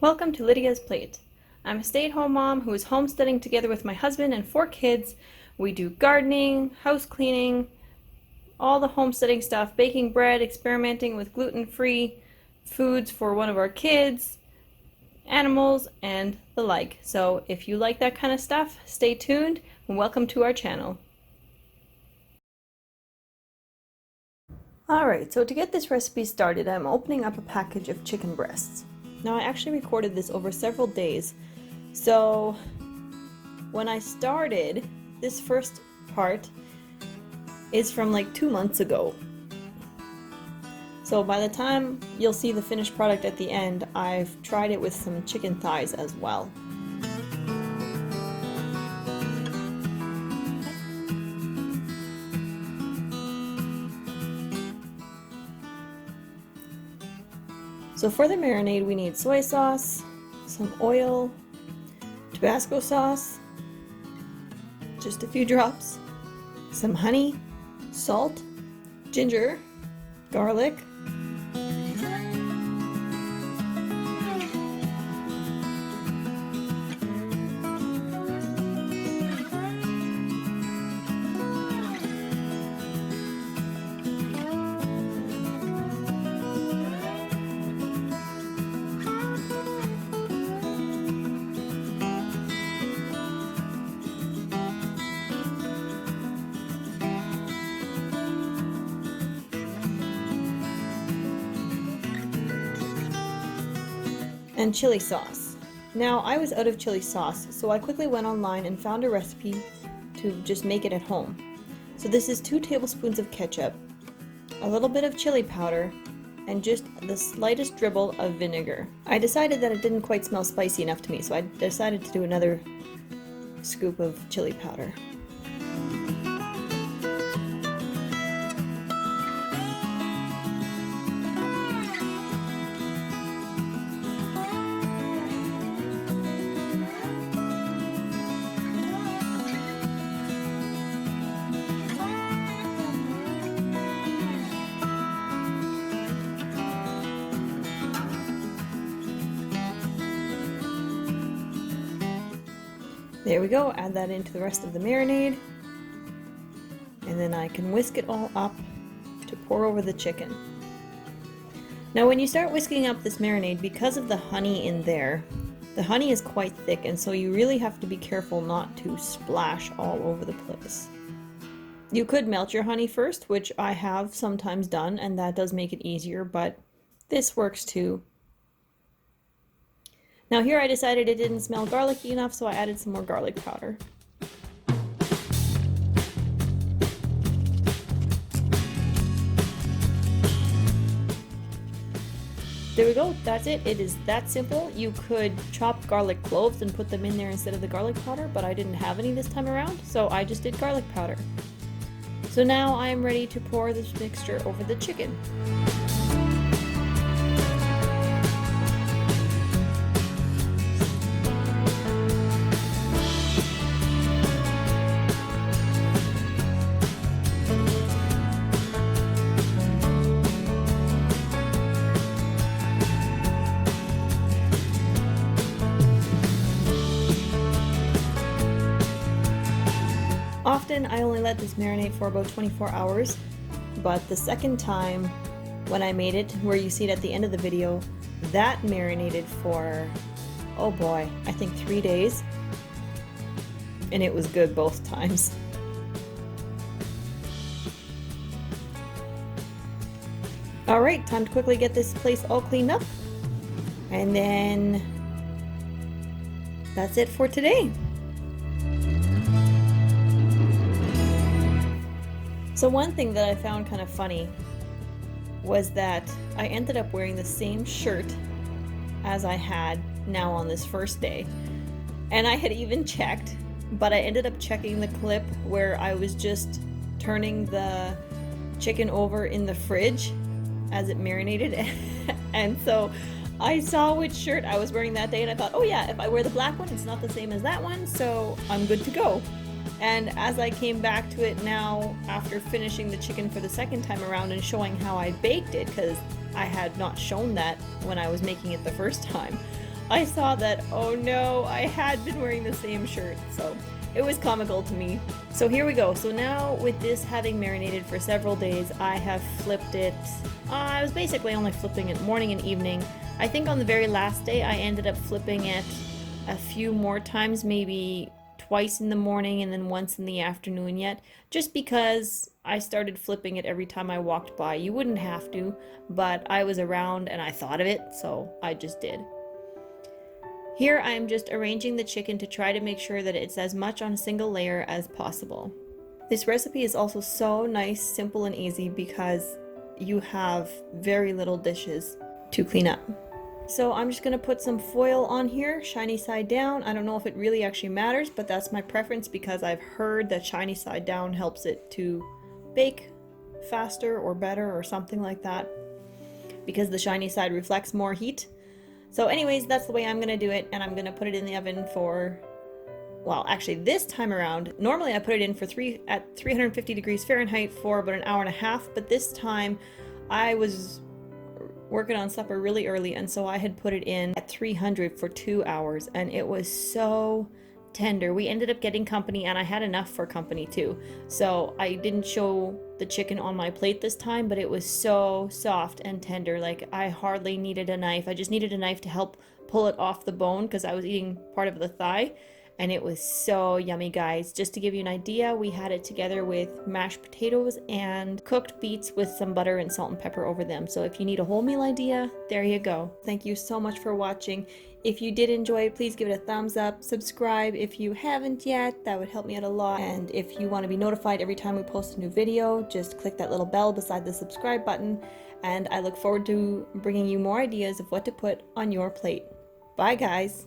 Welcome to Lydia's Plate. I'm a stay-at-home mom who is homesteading together with my husband and 4 kids. We do gardening, house cleaning, all the homesteading stuff, baking bread, experimenting with gluten-free foods for one of our kids, animals, and the like. So if you like that kind of stuff, stay tuned and welcome to our channel. Alright, so to get this recipe started, I'm opening up a package of chicken breasts. Now I actually recorded this over several days, so when I started, this first part is from like 2 months ago. So by the time you'll see the finished product at the end, I've tried it with some chicken thighs as well. So for the marinade, we need soy sauce, some oil, Tabasco sauce, just a few drops, some honey, salt, ginger, garlic, and chili sauce. Now I was out of chili sauce, so I quickly went online and found a recipe to just make it at home. So this is 2 tablespoons of ketchup, a little bit of chili powder, and just the slightest dribble of vinegar. I decided that it didn't quite smell spicy enough to me, so I decided to do another scoop of chili powder. There we go, add that into the rest of the marinade, and then I can whisk it all up to pour over the chicken. Now when you start whisking up this marinade, because of the honey in there, the honey is quite thick, and so you really have to be careful not to splash all over the place. You could melt your honey first, which I have sometimes done, and that does make it easier, but this works too. Now here I decided it didn't smell garlicky enough, so I added some more garlic powder. There we go, that's it. It is that simple. You could chop garlic cloves and put them in there instead of the garlic powder, but I didn't have any this time around, so I just did garlic powder. So now I am ready to pour this mixture over the chicken. Often I only let this marinate for about 24 hours, but the second time when I made it, where you see it at the end of the video, that marinated for, oh boy, I think 3 days, and it was good both times. Alright, time to quickly get this place all cleaned up, and then that's it for today. So one thing that I found kind of funny was that I ended up wearing the same shirt as I had now on this first day. And I had even checked, but I ended up checking the clip where I was just turning the chicken over in the fridge as it marinated. And so I saw which shirt I was wearing that day and I thought, oh yeah, if I wear the black one, it's not the same as that one, so I'm good to go. And as I came back to it now, after finishing the chicken for the second time around and showing how I baked it, because I had not shown that when I was making it the first time, I saw that, oh no, I had been wearing the same shirt, so it was comical to me. So here we go. So now with this having marinated for several days, I have flipped it. I was basically only flipping it morning and evening. I think on the very last day I ended up flipping it a few more times, maybe twice in the morning and then once in the afternoon yet, just because I started flipping it every time I walked by. You wouldn't have to, but I was around and I thought of it, so I just did. Here I'm just arranging the chicken to try to make sure that it's as much on a single layer as possible. This recipe is also so nice, simple, and easy because you have very little dishes to clean up. So I'm just going to put some foil on here, shiny side down. I don't know if it really actually matters, but that's my preference because I've heard that shiny side down helps it to bake faster or better or something like that because the shiny side reflects more heat. So anyways, that's the way I'm gonna do it, and I'm gonna put it in the oven for, well, actually this time around, normally I put it in for at 350 degrees Fahrenheit for about an hour and a half, but this time I was working on supper really early, and so I had put it in at 300 for 2 hours, and it was so tender. We ended up getting company, and I had enough for company too. So I didn't show the chicken on my plate this time, but it was so soft and tender. Like I hardly needed a knife. I just needed a knife to help pull it off the bone because I was eating part of the thigh. And it was so yummy, guys. Just to give you an idea, we had it together with mashed potatoes and cooked beets with some butter and salt and pepper over them. So if you need a whole meal idea, there you go. Thank you so much for watching. If you did enjoy it, please give it a thumbs up. Subscribe if you haven't yet. That would help me out a lot. And if you want to be notified every time we post a new video, just click that little bell beside the subscribe button. And I look forward to bringing you more ideas of what to put on your plate. Bye, guys.